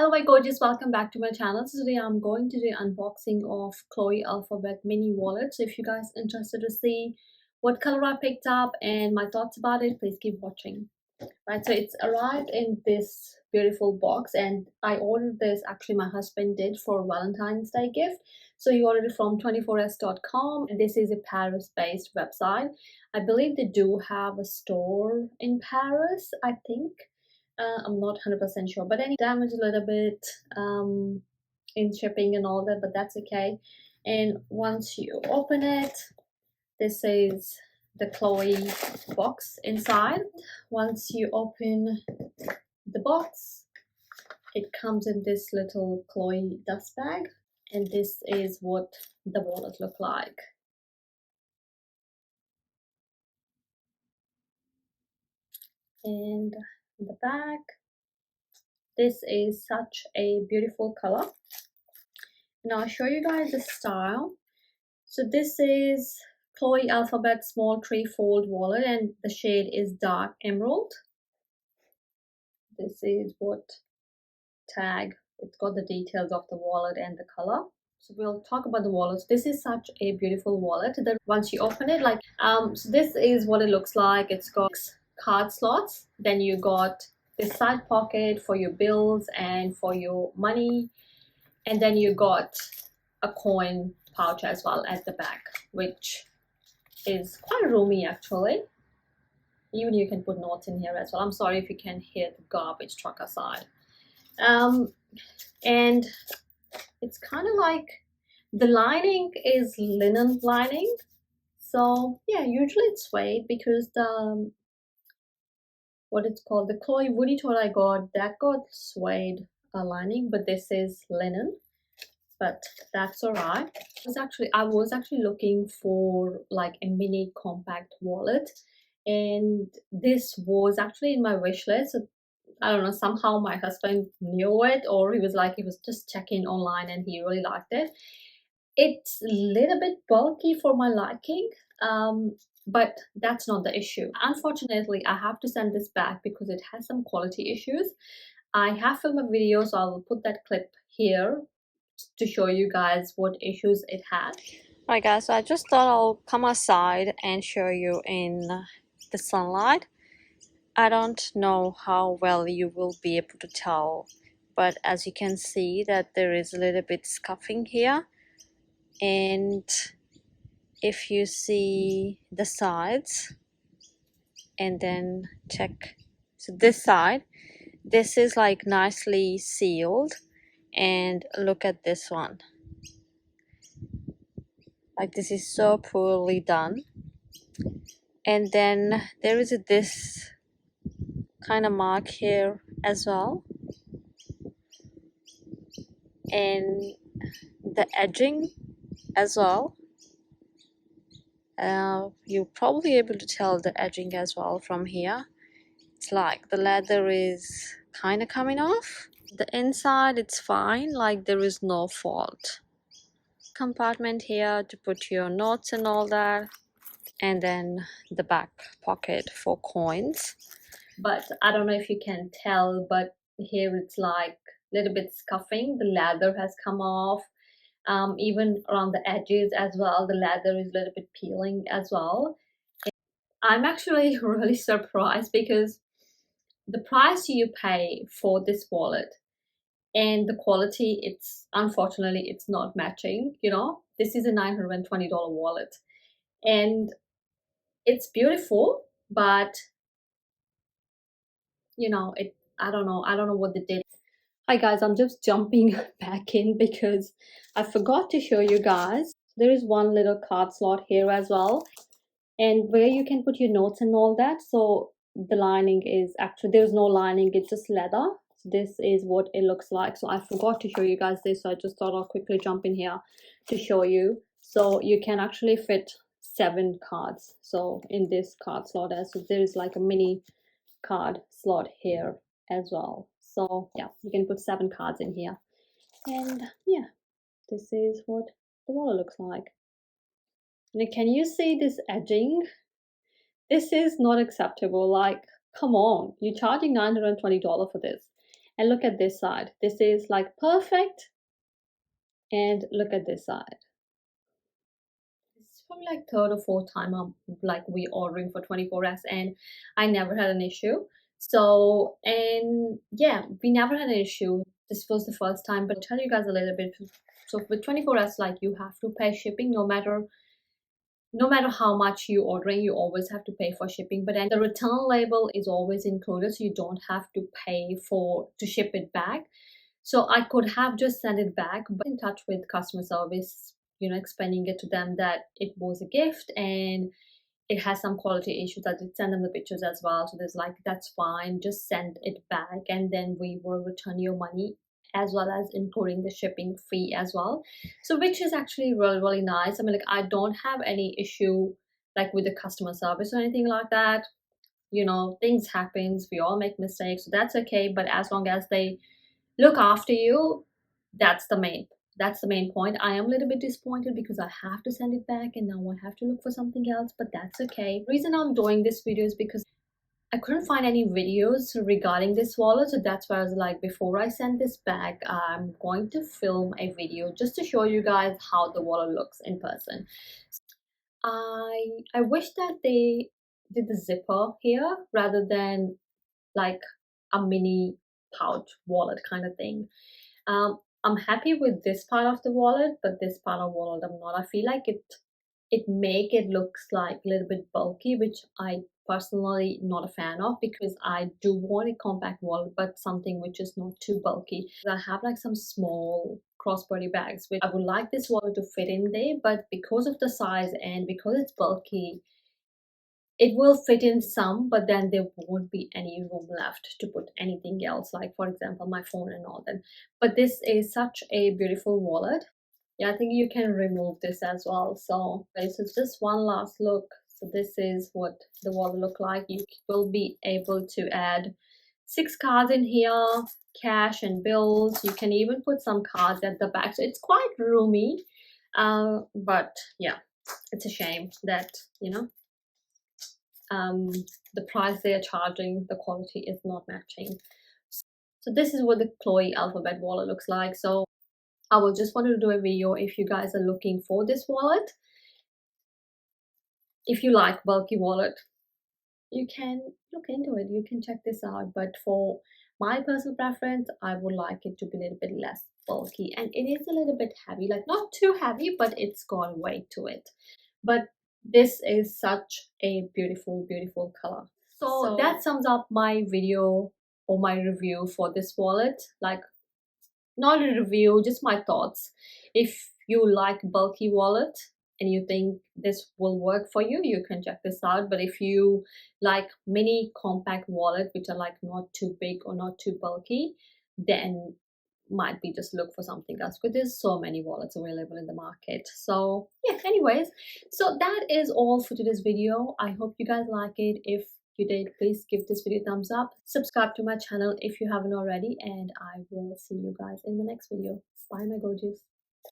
Hello my gorgeous, welcome back to my channel. So today I'm going to do unboxing of Chloe Alphabet mini wallet. So if you guys are interested to see what color I picked up and my thoughts about it, please keep watching. Right, so it's arrived in this beautiful box and I ordered this, actually my husband did, for Valentine's Day gift. So he ordered it from 24s.com and this is a Paris based website. I believe they do have a store in Paris, I think. I'm not 100% sure, but any damage a little bit in shipping and all that, but that's okay. And once you open it, this is the Chloe box inside. Once you open the box, it comes in this little Chloe dust bag, and this is what the wallet look like. And the back, this is such a beautiful color. Now I'll show you guys the style. So this is Chloe Alphabet small three-fold wallet and the shade is dark emerald. This is what tag, it's got the details of the wallet and the color. So we'll talk about the wallets. This is such a beautiful wallet that once you open it, like so this is what it looks like. It's got card slots, then you got this side pocket for your bills and for your money, and then you got a coin pouch as well at the back, which is quite roomy actually. Even you can put notes in here as well. I'm sorry if you can hear the garbage truck aside. And it's kind of like the lining is linen lining, so yeah, usually it's suede because the what it's called, the Chloe Woody tote I got, that got suede lining, but this is linen, but that's all right. I was actually looking for like a mini compact wallet, and this was actually in my wish list. So I don't know, somehow my husband knew it, or he was just checking online and he really liked it. It's a little bit bulky for my liking, but that's not the issue. Unfortunately, I have to send this back because it has some quality issues. I have filmed a video, so I will put that clip here to show you guys what issues it had. Alright guys, so I just thought I'll come outside and show you in the sunlight. I don't know how well you will be able to tell, but as you can see that there is a little bit scuffing here, and if you see the sides and then check, so this side, this is like nicely sealed, and look at this one, like this is so poorly done. And then there is this kind of mark here as well, and the edging as well. You're probably able to tell the edging as well from here. It's like the leather is kind of coming off. The inside, it's fine, like there is no fault. Compartment here to put your notes and all that, and then the back pocket for coins. But I don't know if you can tell, but here it's like a little bit scuffing. The leather has come off. Even around the edges as well, the leather is a little bit peeling as well. I'm actually really surprised because the price you pay for this wallet and the quality, it's unfortunately it's not matching. You know, this is a $920 wallet and it's beautiful, but you know, I don't know what they did. Hi guys, I'm just jumping back in because I forgot to show you guys. There is one little card slot here as well, and where you can put your notes and all that. So the lining is actually, there's no lining, it's just leather. So this is what it looks like. So I forgot to show you guys this, so I just thought I'll quickly jump in here to show you. So you can actually fit 7 cards. So in this card slot, so there is like a mini card slot here as well. So yeah, you can put 7 cards in here, and yeah, this is what the wallet looks like. Now, can you see this edging? This is not acceptable. Like, come on, you're charging $920 for this, And look at this side. This is like perfect. And look at this side. It's probably like third or fourth time I'm like we ordering for 24S, and I never had an issue. So, and yeah, we never had an issue. This was the first time, but I'll tell you guys a little bit. So with 24S, like you have to pay shipping no matter how much you're ordering, you always have to pay for shipping. But then the return label is always included, so you don't have to pay for to ship it back. So I could have just sent it back, but in touch with customer service, explaining it to them that it was a gift and it has some quality issues. I did send them the pictures as well. So there's like, that's fine, just send it back and then we will return your money, as well as including the shipping fee as well. So which is actually really, really nice. I mean, like I don't have any issue like with the customer service or anything like that. Things happens, we all make mistakes, so that's okay. But as long as they look after you, that's the main point. I am a little bit disappointed because I have to send it back and now I have to look for something else, but that's okay. The reason I'm doing this video is because I couldn't find any videos regarding this wallet, so that's why I was like, before I send this back, I'm going to film a video just to show you guys how the wallet looks in person. I wish that they did the zipper here rather than like a mini pouch wallet kind of thing. I'm happy with this part of the wallet, but this part of wallet I'm not. I feel like it make it looks like a little bit bulky, which I personally not a fan of, because I do want a compact wallet, but something which is not too bulky. I have like some small crossbody bags which I would like this wallet to fit in there, but because of the size and because it's bulky, it will fit in some, but then there won't be any room left to put anything else, like for example my phone and all that. But this is such a beautiful wallet. Yeah, I think you can remove this as well. So okay, so just one last look. So this is what the wallet look like. You will be able to add 6 cards in here, cash and bills. You can even put some cards at the back, so it's quite roomy. But yeah, it's a shame that the price they are charging, the quality is not matching. So this is what the Chloe alphabet wallet looks like. So I will just wanted to do a video if you guys are looking for this wallet. If you like bulky wallet, you can look into it, you can check this out. But for my personal preference, I would like it to be a little bit less bulky, and it is a little bit heavy, like not too heavy, but it's got weight to it. But this is such a beautiful color. So that sums up my video or my review for this wallet. Like, not a review, just my thoughts. If you like bulky wallet and you think this will work for you, you can check this out. But if you like mini compact wallet which are like not too big or not too bulky, then might be just look for something else, because there's so many wallets available in the market. So yeah, anyways, so that is all for today's video. I hope you guys like it. If you did, please give this video a thumbs up, subscribe to my channel if you haven't already, and I will see you guys in the next video. Bye my gorgeous.